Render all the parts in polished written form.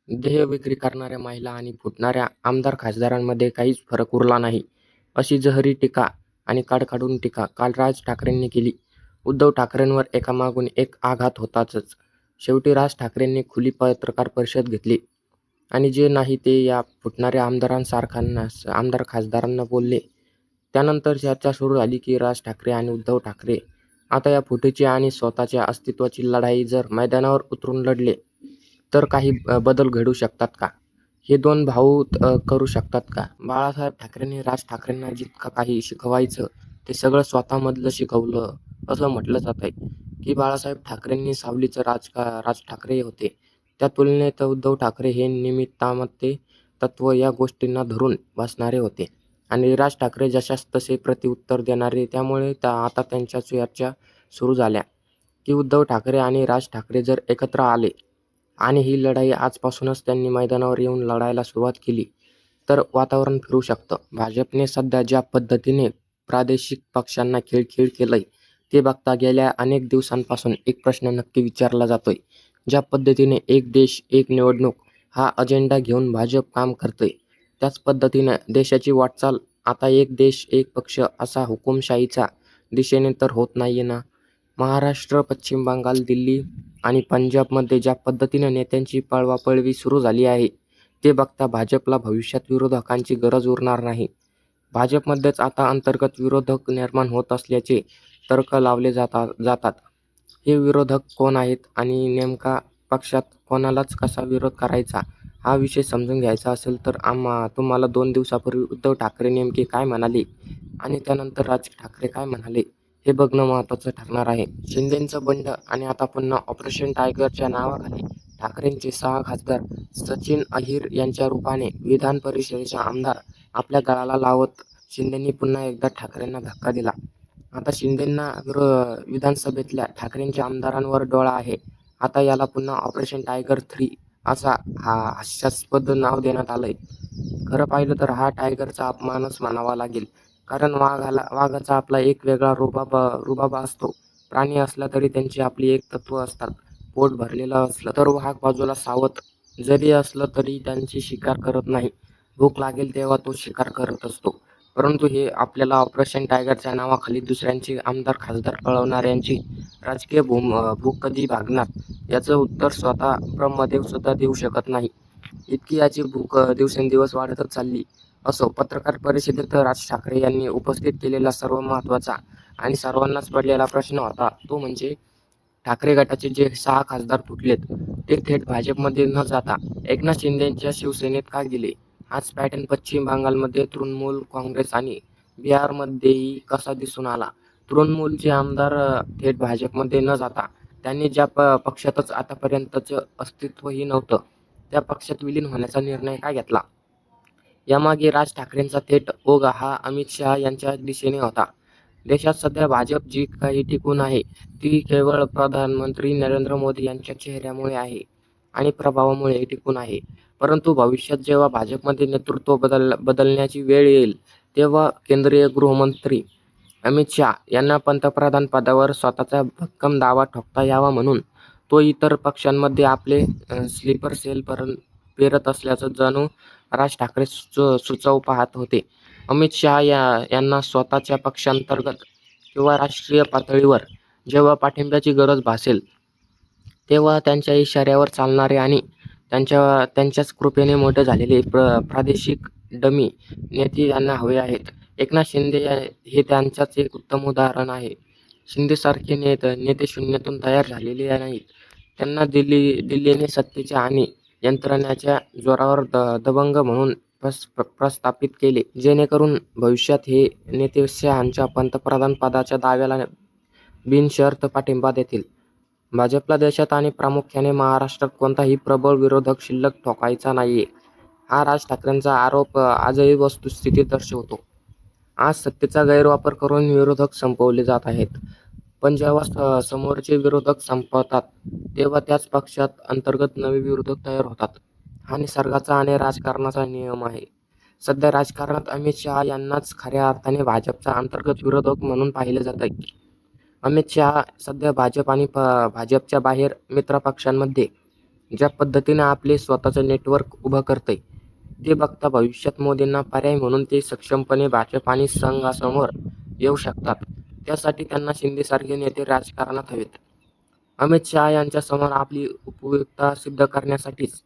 देह विक्री करणाऱ्या महिला आणि फुटणाऱ्या आमदार खासदारांमध्ये काहीच फरक उरला नाही, अशी जहरी टीका आणि काडकाडून टीका काल राज ठाकरेंनी केली. उद्धव ठाकरेंवर एकामागून एक आघात होताच. शेवटी राज ठाकरेंनी खुली पत्रकार परिषद घेतली आणि जे नाही ते या फुटणाऱ्या आमदार खासदारांना बोलले. त्यानंतर चर्चा सुरू झाली की राज ठाकरे आणि उद्धव ठाकरे आता या फुटीची आणि स्वतःच्या अस्तित्वाची लढाई जर मैदानावर उतरून लढले तर काही बदल घडू शकतात का? हे दोन भाऊ करू शकतात का? बाळासाहेब ठाकरेंनी राज ठाकरेंना जितकं काही शिकवायचं ते सगळं स्वतःमधलं शिकवलं असं म्हटलं जातंय, की बाळासाहेब ठाकरेंनी सावलीचं राज ठाकरे होते. त्या तुलनेत उद्धव ठाकरे हे निमित्तामध्ये तत्त्व या गोष्टींना धरून बसणारे होते आणि राज ठाकरे जशास तसे प्रत्युत्तर देणारे. त्यामुळे आता त्यांच्या चर्चा सुरू झाल्या, की उद्धव ठाकरे आणि राज ठाकरे जर एकत्र आले आणि ही लढाई आजपासूनच त्यांनी मैदानावर येऊन लढायला सुरुवात केली तर वातावरण फिरू शकतं. भाजपने सध्या ज्या पद्धतीने प्रादेशिक पक्षांना खिळखिळ केलंय ते बघता गेल्या अनेक दिवसांपासून एक प्रश्न नक्की विचारला जातोय. ज्या पद्धतीने एक देश एक निवडणूक हा अजेंडा घेऊन भाजप काम करतंय, त्याच पद्धतीनं देशाची वाटचाल आता एक देश एक पक्ष असा हुकुमशाहीच्या दिशेने तर होत नाहीये ना? महाराष्ट्र, पश्चिम बंगाल, दिल्ली आणि पंजाबमध्ये ज्या पद्धतीनं नेत्यांची पळवापळवी सुरू झाली आहे ते बघता भाजपला भविष्यात विरोधकांची गरज उरणार नाही. भाजपमध्येच आता अंतर्गत विरोधक निर्माण होत असल्याचे तर्क लावले जातात. हे विरोधक कोण आहेत आणि नेमका पक्षात कोणालाच कसा विरोध करायचा हा विषय समजून घ्यायचा असेल तर तुम्हाला 2 दिवसापूर्वी उद्धव ठाकरे नेमके काय म्हणाले आणि त्यानंतर राज ठाकरे काय म्हणाले हे बघणं महत्त्वाचं ठरणार आहे. शिंदेंचं बंड आणि आता पुन्हा ऑपरेशन टायगरच्या नावाखाली ठाकरेंचे 6 खासदार सचिन अहिर यांच्या रूपाने विधान परिषदेचा आमदार आपल्या गळाला लावत शिंदेंनी पुन्हा एकदा ठाकरेंना धक्का दिला. आता शिंदेंना विधानसभेतल्या ठाकरेंच्या आमदारांवर डोळा आहे. आता याला पुन्हा ऑपरेशन टायगर 3 असा हास्यास्पद नाव देण्यात आलंय. खरं पाहिलं तर हा टायगरचा अपमानच म्हणावा लागेल, कारण वाघाचा आपला एक वेगळा रुबाब असतो. प्राणी असला तरी त्यांची आपली एक तत्त्व असतात. पोट भरलेलं असलं तर वाघ बाजूला सावत जरी असलं तरी त्यांची शिकार करत नाही. भूक लागेल तेव्हा तो शिकार करत असतो. परंतु हे आपल्याला ऑपरेशन टायगरच्या नावाखाली दुसऱ्यांचे आमदार खासदार पळवणाऱ्यांची राजकीय भूक कधी भागणार याचं उत्तर स्वतः ब्रह्मदेव सुद्धा देऊ शकत नाही. इतकी याची भूक दिवसेंदिवस वाढतच चालली. असो, पत्रकार परिषदेत राज ठाकरे यांनी उपस्थित केलेला सर्व महत्त्वाचा आणि सर्वांनाच पडलेला प्रश्न होता तो म्हणजे ठाकरे गटाचे जे 6 खासदार फुटलेत ते थेट भाजपमध्ये न जाता एकनाथ शिंदेंच्या शिवसेनेत का गेले? हाच पॅटर्न पश्चिम बंगालमध्ये तृणमूल काँग्रेस आणि बिहारमध्येही कसा दिसून आला? तृणमूलचे आमदार थेट भाजपमध्ये न जाता त्यांनी ज्या पक्षातच आतापर्यंतचं अस्तित्वही नव्हतं त्या पक्षात विलीन होण्याचा निर्णय का घेतला? यामागे राज ठाकरेंचा थेट ओघ हा अमित शहा यांच्या दिशेने होता. देशात सध्या भाजप जी काही टिकून आहे ती केवळ प्रधानमंत्री नरेंद्र मोदी यांच्या चेहऱ्यामुळे आहे आणि प्रभावामुळे टिकून आहे. परंतु भविष्यात जेव्हा भाजपमध्ये नेतृत्व बदलण्याची वेळ येईल तेव्हा केंद्रीय गृहमंत्री अमित शहा यांना पंतप्रधान पदावर स्वतःचा भक्कम दावा ठोकता यावा म्हणून तो इतर पक्षांमध्ये आपले स्लीपर सेल पेरत असल्याचं जणू राज ठाकरे सुचव पाहत होते. अमित शहा यांना स्वतःच्या पक्षांतर्गत किंवा राष्ट्रीय पातळीवर जेव्हा पाठिंब्याची गरज भासेल तेव्हा त्यांच्या इशाऱ्यावर चालणारे आणि त्यांच्याच कृपेने मोठे झालेले प्रादेशिक डमी नेते यांना हवे आहेत. एकनाथ शिंदे हे त्यांच्याच एक उत्तम उदाहरण आहे. शिंदेसारखे नेते शून्यातून तयार झालेले नाहीत. त्यांना दिल्लीने सत्तेच्या आणि यंत्रणेच्या जोरावर दबंग म्हणून प्रस्थापित केले, जेणेकरून भविष्यात हे नेते शहांच्या पंतप्रधान पदाच्या दाव्याला बिनशर्त पाठिंबा देतील. भाजपला देशात आणि प्रामुख्याने महाराष्ट्रात कोणताही प्रबळ विरोधक शिल्लक ठोकायचा नाहीये, हा राज ठाकरेंचा आरोप आजही वस्तुस्थिती दर्शवतो. आज सत्तेचा गैरवापर करून विरोधक संपवले जात आहेत, पण जेव्हा समोरचे विरोधक संपतात तेव्हा त्याच पक्षात अंतर्गत नवे विरोधक तयार होतात. हा निसर्गाचा आणि राजकारणाचा नियम आहे. सध्या राजकारणात अमित शहा यांनाच खऱ्या अर्थाने भाजपचा अंतर्गत विरोधक म्हणून पाहिले जात आहे. अमित शहा सध्या भाजप आणि भाजपच्या बाहेर मित्रपक्षांमध्ये ज्या पद्धतीने आपले स्वतःचं नेटवर्क उभं करतंय ते बघता भविष्यात मोदींना पर्याय म्हणून ते सक्षमपणे भाजप आणि संघासमोर येऊ शकतात. त्यासाठी त्यांना शिंदेसारखे नेते राजकारणात हवेत. अमित शहा यांच्यासमोर आपली उपयुक्तता सिद्ध करण्यासाठीच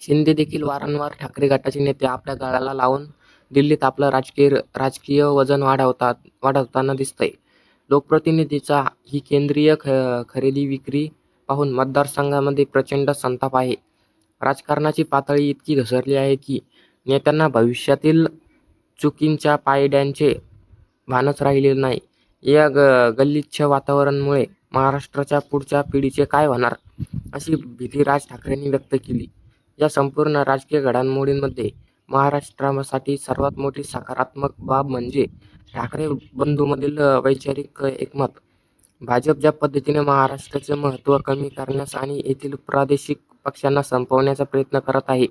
शिंदे देखील वारंवार ठाकरे गटाचे नेते आपल्या गळाला लावून दिल्लीत आपलं राजकीय वजन वाढवताना दिसतंय. लोकप्रतिनिधीचा ही केंद्रीय खरेदी विक्री पाहून मतदारसंघामध्ये प्रचंड संताप आहे. राजकारणाची पातळी इतकी घसरली आहे की नेत्यांना भविष्यातील चुकींच्या पायड्यांचे भानच राहिलेले नाही. या गलिच्छ वातावरणामुळे महाराष्ट्राच्या पुढच्या पिढीचे काय होणार, अशी भीती राज ठाकरेंनी व्यक्त केली. या संपूर्ण राजकीय घडामोडींमध्ये महाराष्ट्रासाठी सर्वात मोठी सकारात्मक बाब म्हणजे ठाकरे बंधूंमधील वैचारिक एकमत. भाजप ज्या पद्धतीने महाराष्ट्राचे महत्त्व कमी करण्यास आणि येथील प्रादेशिक पक्षांना संपवण्याचा प्रयत्न करत आहे,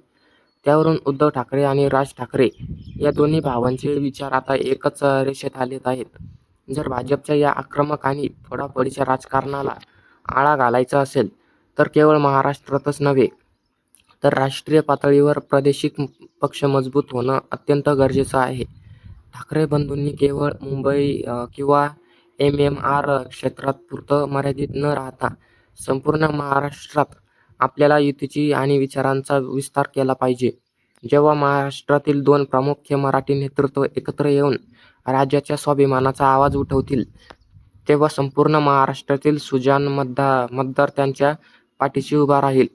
त्यावरून उद्धव ठाकरे आणि राज ठाकरे या दोन्ही भावांचे विचार आता एकच रेषेत आलेत आहेत. जर भाजपच्या या आक्रमक आणि फोडाफोडीच्या राजकारणाला आळा घालायचा असेल तर केवळ महाराष्ट्रातच नव्हे तर राष्ट्रीय पातळीवर प्रादेशिक पक्ष मजबूत होणं अत्यंत गरजेचं आहे. ठाकरे बंधूंनी केवळ मुंबई किंवा MMR क्षेत्रात पुरतं मर्यादित न राहता संपूर्ण महाराष्ट्रात आपल्याला युतीची आणि विचारांचा विस्तार केला पाहिजे. जेव्हा महाराष्ट्रातील दोन प्रमुख मराठी नेतृत्व एकत्र येऊन राज्याच्या स्वाभिमानाचा आवाज उठवतील, तेव्हा संपूर्ण महाराष्ट्रातील सुजाण मतदार त्यांच्या पाठीशी उभा राहील.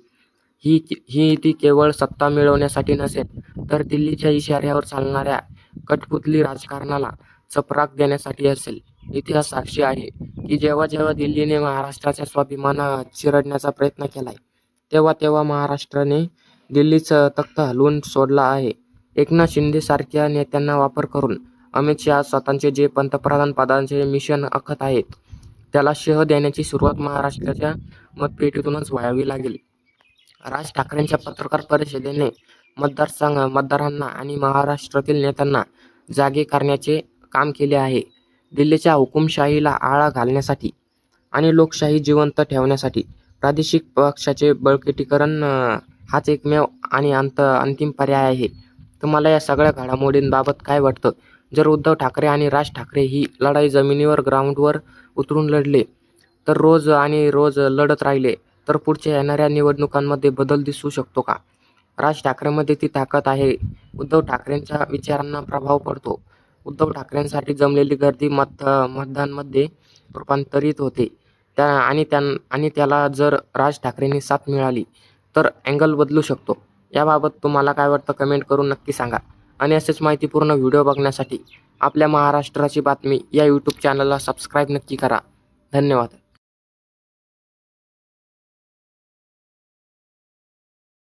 ही ती केवळ सत्ता मिळवण्यासाठी नसेल, तर दिल्लीच्या इशाऱ्यावर चालणाऱ्या कठपुतली राजकारणाला चपराक देण्यासाठी असेल. इतिहास साक्षी आहे की जेव्हा जेव्हा दिल्लीने महाराष्ट्राच्या स्वाभिमान चिरडण्याचा प्रयत्न केलाय, तेव्हा महाराष्ट्राने दिल्लीचं तख्त हलवून सोडला आहे. एकनाथ शिंदे सारख्या नेत्यांना वापर करून अमित शहा स्वतःचे जे पंतप्रधान पदाचे मिशन आखत आहेत, त्याला शह देण्याची सुरुवात महाराष्ट्राच्या मतपेटीतूनच व्हावी लागेल. राज ठाकरेंच्या पत्रकार परिषदेने मतदारांना आणि महाराष्ट्रातील नेत्यांना जागे करण्याचे काम केले आहे. दिल्लीच्या हुकुमशाहीला आळा घालण्यासाठी आणि लोकशाही जिवंत ठेवण्यासाठी प्रादेशिक पक्षाचे बळकटीकरण हाच एकमेव आणि अंतिम पर्याय आहे. तुम्हाला या सगळ्या घडामोडींबाबत काय वाटतं? जर उद्धव ठाकरे आणि राज ठाकरे ही लढाई जमिनीवर ग्राउंडवर उतरून लढले तर रोज लढत राहिले तर पुढच्या येणाऱ्या निवडणुकांमध्ये बदल दिसू शकतो का? राज ठाकरेंमध्ये ती ताकद आहे. उद्धव ठाकरेंच्या विचारांना प्रभाव पडतो. उद्धव ठाकरेंसाठी जमलेली गर्दी मतदानामध्ये रूपांतरित होते आणि त्याला जर राज ठाकरेंनी साथ मिळाली तर अँगल बदलू शकतो. याबाबत तुम्हाला काय वाटतं कमेंट करून नक्की सांगा. आणि असेच माहितीपूर्ण व्हिडिओ बघण्यासाठी आपल्या महाराष्ट्राची बातमी या यूट्यूब चॅनलला सबस्क्राईब नक्की करा. धन्यवाद.